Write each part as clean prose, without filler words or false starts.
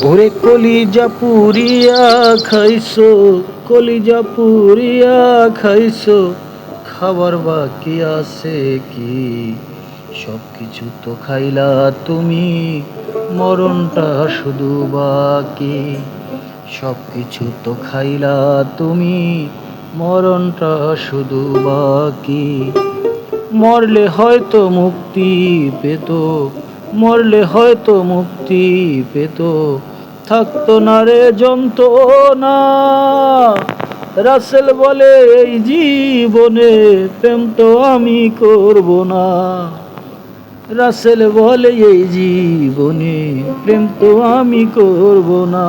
ওরে কলিজা পুরিয়া খাইছো, কলিজা পুরিয়া খাইছো, খাবার বাকি আছে কি? সব কিছু তো খাইলা তুমি, মরণটা শুধু বাকি। সব কিছু তো খাইলা তুমি, মরণটা শুধু বাকি। মরলে হয়তো মুক্তি পেত, মরলে হয়তো মুক্তি পেত, থাকতো না রে যন্ত্রণা। রাসেল বলে এই জীবনে প্রেম তো আমি করব না। রাসেল বলে এই জীবনে প্রেম তো আমি করব না।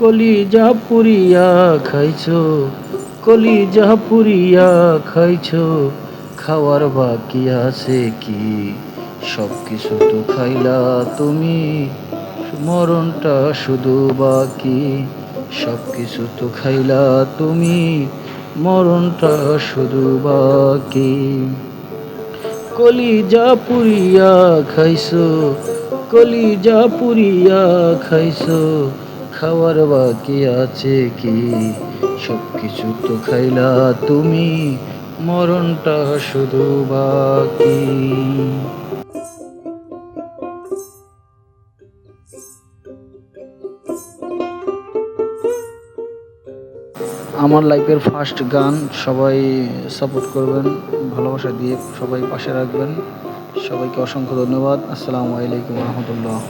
কলিজা পুরিয়া খাইছো, কলিজা পুরিয়া খাইছো, খাওয়ার বাকি আছে কি? সব কিছু তো খাইলা তুমি, মরণটা শুধু বাকি। সব কিছু তো খাইলা তুমি, মরণটা শুধু বাকি। কলিজা পুরিয়া খাইছো, কলিজা পুরিয়া খাইছো, খাওয়ার বাকি আছে কি? সব কিছু তো খাইলা তুমি, মরণটা শুধু বাকি। আমার লাইফের ফার্স্ট গান, সবাই সাপোর্ট করবেন, ভালোবাসা দিয়ে সবাই পাশে রাখবেন। সবাইকে অসংখ্য ধন্যবাদ। আসসালামু আলাইকুম রহমতুল্লাহ।